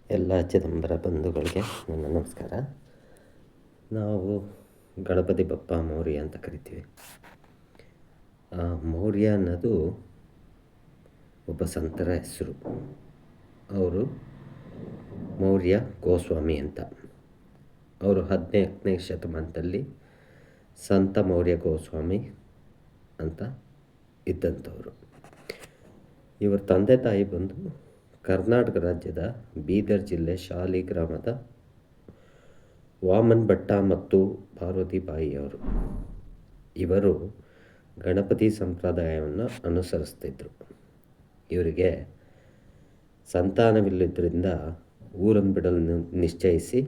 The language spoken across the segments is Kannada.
ಎಲ್ಲ ಚಿದಂಬರ ಬಂಧುಗಳಿಗೆ ನನ್ನ ನಮಸ್ಕಾರ. ನಾವು ಗಣಪತಿ ಬಪ್ಪ ಮೌರ್ಯ ಅಂತ ಕರಿತೀವಿ. ಮೌರ್ಯ ಅನ್ನೋದು ಒಬ್ಬ ಸಂತರ ಹೆಸರು. ಅವರು ಮೌರ್ಯ ಗೋಸ್ವಾಮಿ ಅಂತ. ಅವರು 18ನೇ ಶತಮಾನದಲ್ಲಿ ಸಂತ ಮೌರ್ಯ ಗೋಸ್ವಾಮಿ ಅಂತ ಇದ್ದಂಥವರು. ಇವರ ತಂದೆ ತಾಯಿ ಬಂದು ಕರ್ನಾಟಕ ರಾಜ್ಯದ ಬೀದರ್ ಜಿಲ್ಲೆ ಶಾಲಿ ಗ್ರಾಮದ ವಾಮನ್ ಭಟ್ಟ ಮತ್ತು ಪಾರ್ವತಿಬಾಯಿಯವರು. ಇವರು ಗಣಪತಿ ಸಂಪ್ರದಾಯವನ್ನು ಅನುಸರಿಸ್ತಿದ್ರು. ಇವರಿಗೆ ಸಂತಾನವಿಲ್ಲದ್ರಿಂದ ಊರನ್ನು ಬಿಡಲು ನಿಶ್ಚಯಿಸಿ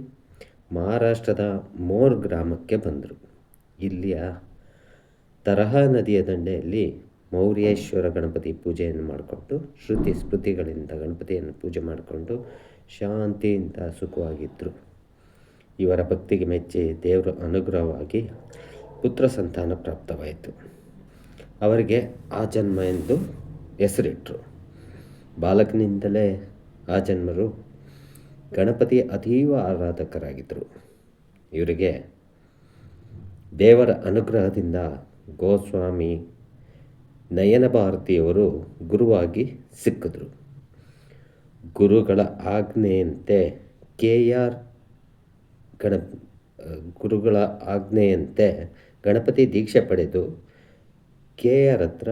ಮಹಾರಾಷ್ಟ್ರದ ಮೋರ್ ಗ್ರಾಮಕ್ಕೆ ಬಂದರು. ಇಲ್ಲಿಯ ತರಹಾ ನದಿಯ ದಂಡೆಯಲ್ಲಿ ಮೌರ್ಯೇಶ್ವರ ಗಣಪತಿ ಪೂಜೆಯನ್ನು ಮಾಡಿಕೊಂಡು ಶ್ರುತಿ ಸ್ಮೃತಿಗಳಿಂದ ಗಣಪತಿಯನ್ನು ಪೂಜೆ ಮಾಡಿಕೊಂಡು ಶಾಂತಿಯಿಂದ ಸುಖವಾಗಿದ್ದರು. ಇವರ ಭಕ್ತಿಗೆ ಮೆಚ್ಚಿ ದೇವರ ಅನುಗ್ರಹವಾಗಿ ಪುತ್ರ ಸಂತಾನ ಪ್ರಾಪ್ತವಾಯಿತು. ಅವರಿಗೆ ಆಜನ್ಮ ಎಂದು ಹೆಸರಿಟ್ಟರು. ಬಾಲಕನಿಂದಲೇ ಆಜನ್ಮರು ಗಣಪತಿ ಅತೀವ ಆರಾಧಕರಾಗಿದ್ದರು. ಇವರಿಗೆ ದೇವರ ಅನುಗ್ರಹದಿಂದ ಗೋಸ್ವಾಮಿ ನಯನ ಭಾರತಿಯವರು ಗುರುವಾಗಿ ಸಿಕ್ಕಿದ್ರು. ಗುರುಗಳ ಆಜ್ಞೆಯಂತೆ ಗಣಪತಿ ದೀಕ್ಷೆ ಪಡೆದು KR ಹತ್ರ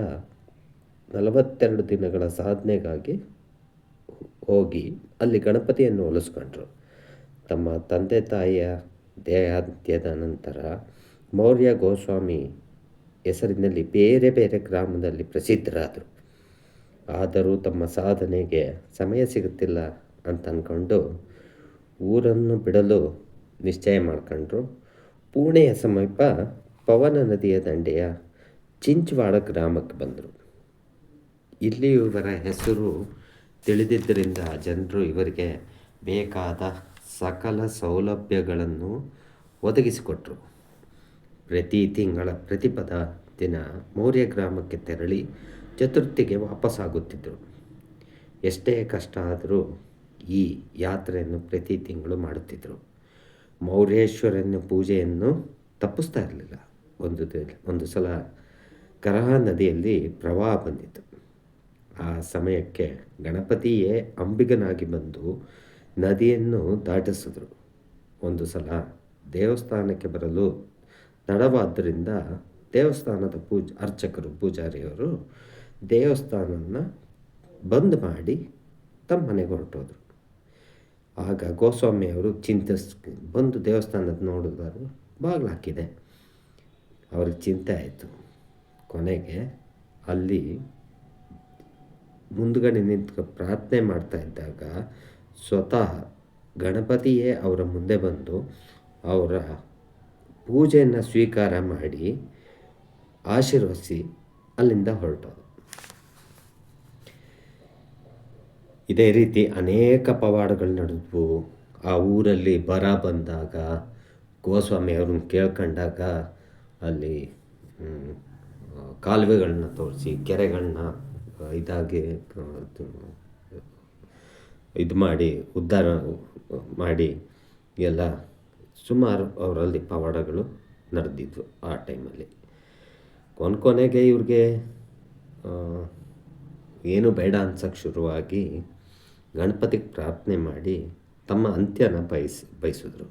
42 ದಿನಗಳ ಸಾಧನೆಗಾಗಿ ಹೋಗಿ ಅಲ್ಲಿ ಗಣಪತಿಯನ್ನು ಹೊಲಿಸ್ಕೊಂಡ್ರು. ತಮ್ಮ ತಂದೆ ತಾಯಿಯ ದೇಹಾಂತ್ಯದ ನಂತರ ಮೌರ್ಯ ಗೋಸ್ವಾಮಿ ಹೆಸರಿನಲ್ಲಿ ಬೇರೆ ಬೇರೆ ಗ್ರಾಮದಲ್ಲಿ ಪ್ರಸಿದ್ಧರಾದರು. ಆದರೂ ತಮ್ಮ ಸಾಧನೆಗೆ ಸಮಯ ಸಿಗುತ್ತಿಲ್ಲ ಅಂತ ಅಂದ್ಕೊಂಡು ಊರನ್ನು ಬಿಡಲು ನಿಶ್ಚಯ ಮಾಡಿಕೊಂಡ್ರು. ಪುಣೆಯ ಸಮೀಪ ಪವನ ನದಿಯ ದಂಡೆಯ ಚಿಂಚವಾಡ ಗ್ರಾಮಕ್ಕೆ ಬಂದರು. ಇಲ್ಲಿ ಇವರ ಹೆಸರು ತಿಳಿದಿದ್ದರಿಂದ ಜನರು ಇವರಿಗೆ ಬೇಕಾದ ಸಕಲ ಸೌಲಭ್ಯಗಳನ್ನು ಒದಗಿಸಿಕೊಟ್ರು. ಪ್ರತಿ ತಿಂಗಳ ಪ್ರತಿಪದ ದಿನ ಮೌರ್ಯ ಗ್ರಾಮಕ್ಕೆ ತೆರಳಿ ಚತುರ್ಥಿಗೆ ವಾಪಸ್ಸಾಗುತ್ತಿದ್ದರು. ಎಷ್ಟೇ ಕಷ್ಟ ಆದರೂ ಈ ಯಾತ್ರೆಯನ್ನು ಪ್ರತಿ ತಿಂಗಳು ಮಾಡುತ್ತಿದ್ದರು. ಮೌರ್ಯೇಶ್ವರನ ಪೂಜೆಯನ್ನು ತಪ್ಪಿಸ್ತಾ ಇರಲಿಲ್ಲ. ಒಂದು ಸಲ ಕರಹಾ ನದಿಯಲ್ಲಿ ಪ್ರವಾಹ ಬಂದಿತ್ತು. ಆ ಸಮಯಕ್ಕೆ ಗಣಪತಿಯೇ ಅಂಬಿಗನಾಗಿ ಬಂದು ನದಿಯನ್ನು ದಾಟಿಸಿದ್ರು. ಒಂದು ಸಲ ದೇವಸ್ಥಾನಕ್ಕೆ ಬರಲು ತಡವಾದ್ದರಿಂದ ದೇವಸ್ಥಾನದ ಪೂಜಾರಿಯವರು ದೇವಸ್ಥಾನವನ್ನು ಬಂದ್ ಮಾಡಿ ತಮ್ಮ ಮನೆಗೆ ಹೊರಟೋದ್ರು. ಆಗ ಗೋಸ್ವಾಮಿಯವರು ಬಂದು ದೇವಸ್ಥಾನದ ನೋಡಿದ್ರು, ಬಾಗಿಲು ಹಾಕಿದೆ. ಅವ್ರಿಗೆ ಚಿಂತೆ ಆಯಿತು. ಕೊನೆಗೆ ಅಲ್ಲಿ ಮುಂದುಗಡೆ ನಿಂತು ಪ್ರಾರ್ಥನೆ ಮಾಡ್ತಾ ಇದ್ದಾಗ ಸ್ವತಃ ಗಣಪತಿಯೇ ಅವರ ಮುಂದೆ ಬಂದು ಅವರ ಪೂಜೆಯನ್ನು ಸ್ವೀಕಾರ ಮಾಡಿ ಆಶೀರ್ವದಿಸಿ ಅಲ್ಲಿಂದ ಹೊರಟೋದು. ಇದೇ ರೀತಿ ಅನೇಕ ಪವಾಡಗಳು ನಡೆದ್ವು. ಆ ಊರಲ್ಲಿ ಬರ ಬಂದಾಗ ಗೋಸ್ವಾಮಿ ಅವ್ರನ್ನ ಕೇಳ್ಕೊಂಡಾಗ ಅಲ್ಲಿ ಕಾಲುವೆಗಳನ್ನ ತೋರಿಸಿ ಕೆರೆಗಳನ್ನ ಇದು ಮಾಡಿ ಉದ್ಧಾರ ಮಾಡಿ ಎಲ್ಲ ಸುಮಾರು ಅವರಲ್ಲಿ ಪವಾಡಗಳು ನಡೆದಿದ್ವು ಆ ಟೈಮಲ್ಲಿ. ಕೊನೆಗೆ ಇವ್ರಿಗೆ ಏನು ಬೇಡ ಅನ್ಸೋಕ್ಕೆ ಶುರುವಾಗಿ ಗಣಪತಿಗೆ ಪ್ರಾರ್ಥನೆ ಮಾಡಿ ತಮ್ಮ ಅಂತ್ಯನ ಬಯಸಿದ್ರು.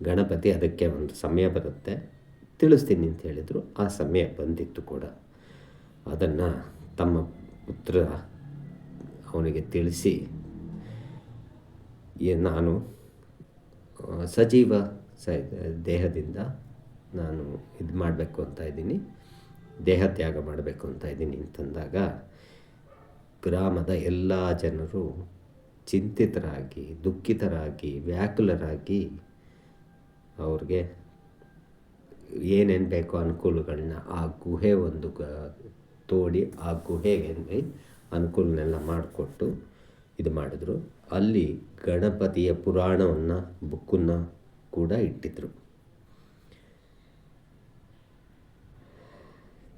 ಗಣಪತಿ ಅದಕ್ಕೆ ಒಂದು ಸಮಯ ಬರುತ್ತೆ ತಿಳಿಸ್ತೀನಿ ಅಂತ ಹೇಳಿದರು. ಆ ಸಮಯ ಬಂದಿತ್ತು ಕೂಡ. ಅದನ್ನು ತಮ್ಮ ಪುತ್ರ ಅವನಿಗೆ ತಿಳಿಸಿ ನಾನು ಸಜೀವ ದೇಹದಿಂದ ನಾನು ಇದು ಮಾಡಬೇಕು ಅಂತ ಇದ್ದೀನಿ, ದೇಹ ತ್ಯಾಗ ಮಾಡಬೇಕು ಅಂತ ಇದ್ದೀನಿ ಅಂತಂದಾಗ ಗ್ರಾಮದ ಎಲ್ಲ ಜನರು ಚಿಂತಿತರಾಗಿ ದುಃಖಿತರಾಗಿ ವ್ಯಾಕುಲರಾಗಿ ಅವ್ರಿಗೆ ಏನೇನು ಬೇಕೋ ಅನುಕೂಲಗಳನ್ನ ಆ ಗುಹೆ ಒಂದು ತೋಡಿ ಆ ಗುಹೆಗೆ ಅನುಕೂಲನೆಲ್ಲ ಮಾಡಿಕೊಟ್ಟು ಇದು ಮಾಡಿದ್ರು. ಅಲ್ಲಿ ಗಣಪತಿಯ ಪುರಾಣವನ್ನು ಬುಕ್ಕನ್ನು ಕೂಡ ಇಟ್ಟಿದ್ರು.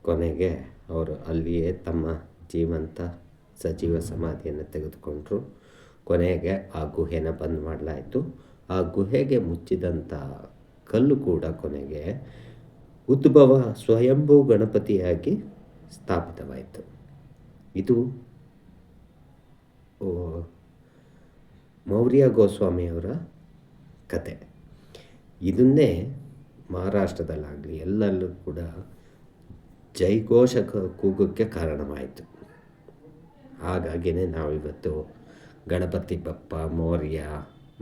ಕೊನೆಗೆ ಅವರು ಅಲ್ಲಿಯೇ ತಮ್ಮ ಜೀವಂತ ಸಜೀವ ಸಮಾಧಿಯನ್ನು ತೆಗೆದುಕೊಂಡರು. ಕೊನೆಗೆ ಆ ಗುಹೆನ ಬಂದ್ ಮಾಡಲಾಯಿತು. ಆ ಗುಹೆಗೆ ಮುಚ್ಚಿದಂಥ ಕಲ್ಲು ಕೂಡ ಕೊನೆಗೆ ಉದ್ಭವ ಸ್ವಯಂಭೂ ಗಣಪತಿಯಾಗಿ ಸ್ಥಾಪಿತವಾಯಿತು. ಇದು ಮೌರ್ಯ ಗೋಸ್ವಾಮಿಯವರ ಕತೆ. ಇದನ್ನೇ ಮಹಾರಾಷ್ಟ್ರದಲ್ಲಾಗಲಿ ಎಲ್ಲಲ್ಲೂ ಕೂಡ ಜೈಘೋಷ ಕೂಗೋಕ್ಕೆ ಕಾರಣವಾಯಿತು. ಹಾಗಾಗಿಯೇ ನಾವಿವತ್ತು ಗಣಪತಿ ಬಪ್ಪ ಮೌರ್ಯ,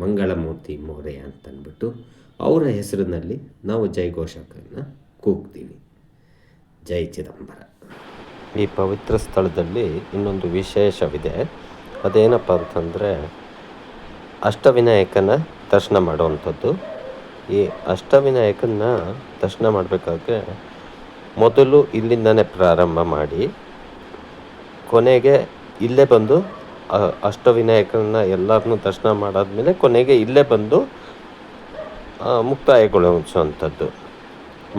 ಮಂಗಳಮೂರ್ತಿ ಮೌರ್ಯ ಅಂತಂದ್ಬಿಟ್ಟು ಅವರ ಹೆಸರಿನಲ್ಲಿ ನಾವು ಜೈಘೋಷಕನ್ನು ಕೂಗ್ತೀವಿ. ಜೈ ಚಿದಂಬರ. ಈ ಪವಿತ್ರ ಸ್ಥಳದಲ್ಲಿ ಇನ್ನೊಂದು ವಿಶೇಷವಿದೆ. ಅದೇನಪ್ಪ ಅಂತಂದರೆ ಅಷ್ಟವಿನಾಯಕನ ದರ್ಶನ ಮಾಡುವಂಥದ್ದು. ಈ ಅಷ್ಟವಿನಾಯಕನ ದರ್ಶನ ಮಾಡಬೇಕಾದ್ರೆ ಮೊದಲು ಇಲ್ಲಿಂದನೇ ಪ್ರಾರಂಭ ಮಾಡಿ ಕೊನೆಗೆ ಇಲ್ಲೇ ಬಂದು ಅಷ್ಟವಿನಾಯಕನ ಎಲ್ಲರನ್ನೂ ದರ್ಶನ ಮಾಡಾದ್ಮೇಲೆ ಕೊನೆಗೆ ಇಲ್ಲೇ ಬಂದು ಮುಕ್ತಾಯಗೊಳಿಸುವಂಥದ್ದು,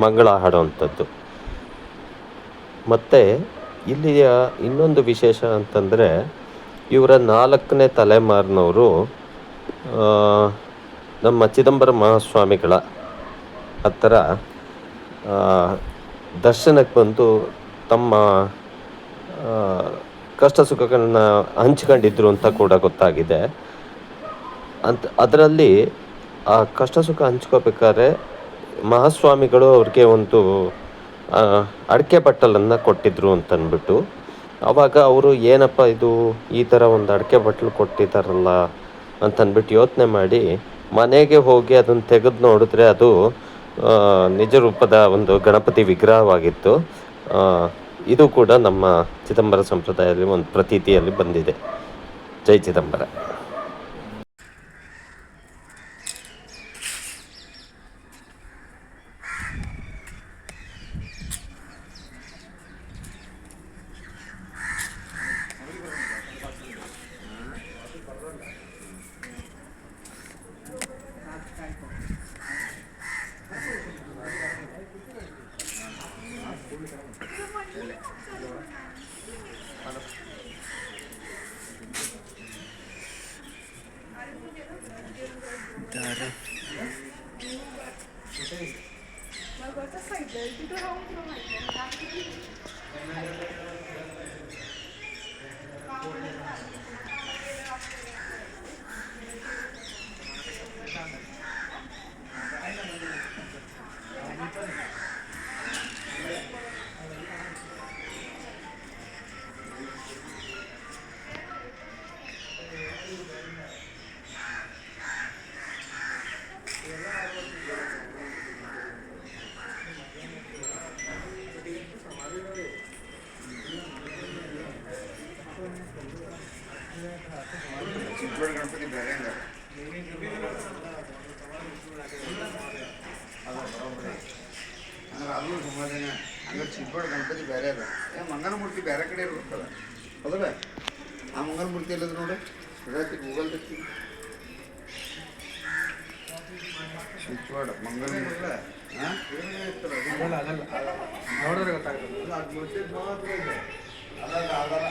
ಮಂಗಳ ಹಾಡುವಂಥದ್ದು. ಮತ್ತು ಇಲ್ಲಿಯ ಇನ್ನೊಂದು ವಿಶೇಷ ಅಂತಂದರೆ ಇವರ 4ನೇ ತಲೆಮಾರಿನವರು ನಮ್ಮ ಚಿದಂಬರ ಮಹಾಸ್ವಾಮಿಗಳ ಹತ್ತಿರ ದರ್ಶನಕ್ಕೆ ಬಂದು ತಮ್ಮ ಕಷ್ಟ ಸುಖಗಳನ್ನ ಹಂಚ್ಕೊಂಡಿದ್ರು ಅಂತ ಕೂಡ ಗೊತ್ತಾಗಿದೆ. ಅದರಲ್ಲಿ ಆ ಕಷ್ಟ ಸುಖ ಹಂಚ್ಕೋಬೇಕಾದ್ರೆ ಮಹಾಸ್ವಾಮಿಗಳು ಅವ್ರಿಗೆ ಒಂದು ಅಡಿಕೆ ಬಟ್ಟಲನ್ನು ಕೊಟ್ಟಿದ್ರು ಅಂತಂದ್ಬಿಟ್ಟು, ಆವಾಗ ಅವರು ಏನಪ್ಪ ಇದು ಈ ಥರ ಒಂದು ಅಡಿಕೆ ಬಟ್ಟಲು ಕೊಟ್ಟಿದ್ದಾರಲ್ಲ ಅಂತಂದ್ಬಿಟ್ಟು ಯೋಚನೆ ಮಾಡಿ ಮನೆಗೆ ಹೋಗಿ ಅದನ್ನು ತೆಗೆದು ನೋಡಿದ್ರೆ ಅದು ನಿಜ ರೂಪದ ಒಂದು ಗಣಪತಿ ವಿಗ್ರಹವಾಗಿತ್ತು. ಇದು ಕೂಡ ನಮ್ಮ ಚಿದಂಬರ ಸಂಪ್ರದಾಯದಲ್ಲಿ ಒಂದು ಪ್ರತೀತಿಯಲ್ಲಿ ಬಂದಿದೆ. ಜೈ ಚಿದಂಬರ. ಗಣಪತಿ ಬೇರೆ ಅದು ಸಮಾಧಾನ ಹಂಗಾರೆ ಚಿಕ್ಕೋಡ ಗಣಪತಿ ಬೇರೆ ಅದ. ಮಂಗನ ಮೂರ್ತಿ ಬೇರೆ ಕಡೆ ಇರ್ತದ ಹೌದಲ್ಲ? ಆ ಮಂಗನ ಮೂರ್ತಿ ಎಲ್ಲದ ನೋಡಿ ಗೂಗಲ್ ತೆಗ್ತೀನಿ. ಚಿಕ್ಕೋಡ ಮಂಗನ ಮೂರ್ತಿ ನೋಡಿದ್ರೆ ಗೊತ್ತಾಗ್ತದೆ. ಅದು ಮೂರ್ತಿ ಮಾತ್ರ ಇದೆ. ಅದಲ್ಲ ಅದಲ್ಲ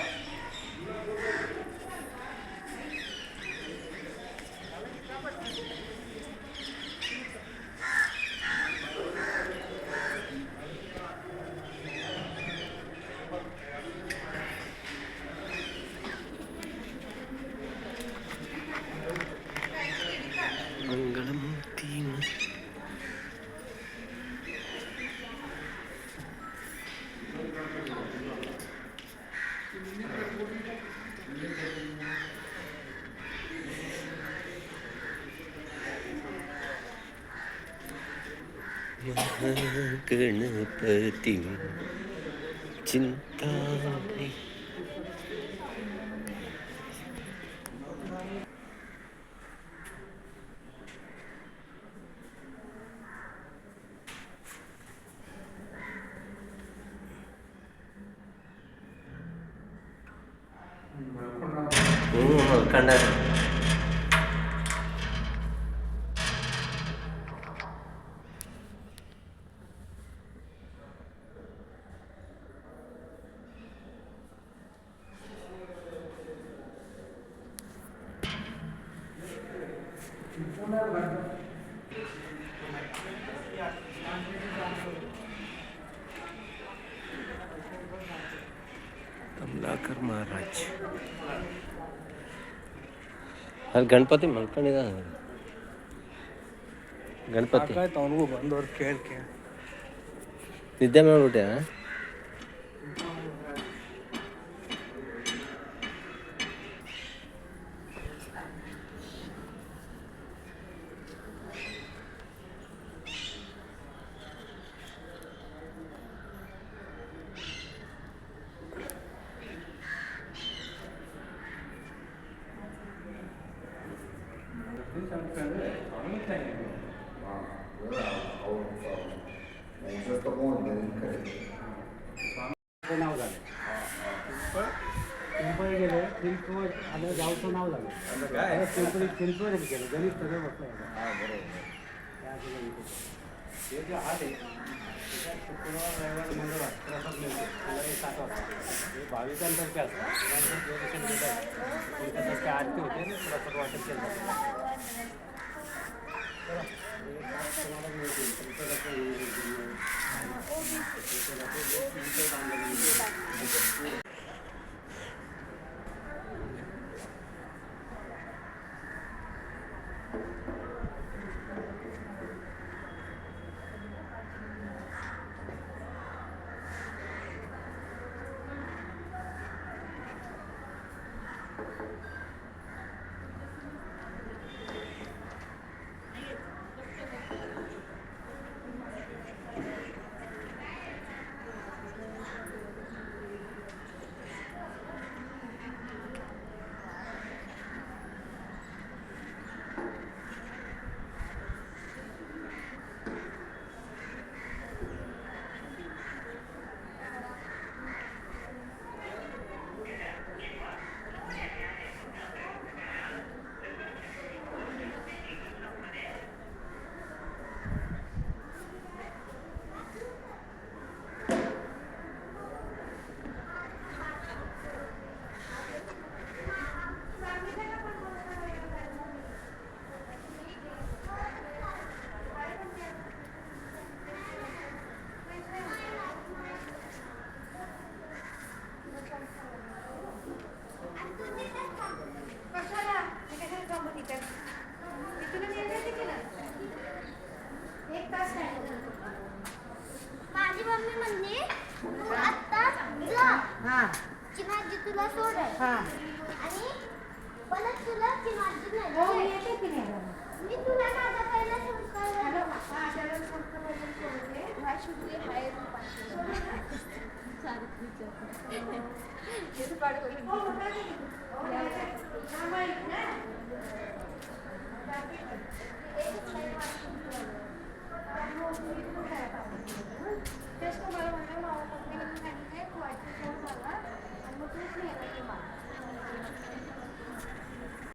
ಮಂಗಳಮೂರ್ತಿ. ಗಣಪತಿ ಚಿಂತಾಮಣಿ. ಕಂಡ कमलाकर महाराज ಅಲ್ಲಿ ಗಣಪತಿ ಮಲ್ಕೊಂಡಿದ್ದ ಗಣಪತಿ ಅವನಿಗೂ ಬಂದವ್ರು ಕೇಳಿ ನಿದ್ದೆ ಮಾಡ್ಬಿಟ್ಟೆ नाव झालं पिंपळ गेले पिंपळ आलं गावचं नाव झालं पिंपळ गेलं गणित सगळं बसलं हे जे हात आहे त्याच्यात शुक्रवार रविवार मंगळवार प्रसाद मिळतो सकाळी 7 वाजता हे भाविकांतर्फे असतं त्यांच्यातर्फे आरती होते आणि प्रसाद वाटप केलं जातं तुम्हाला मिळतील माझी मम्मी म्हणली तू आता जा चिमाजी तुला सोडेल आणि परत तुला चिमाजी नाही मी तुला माझा पहिला संस्कार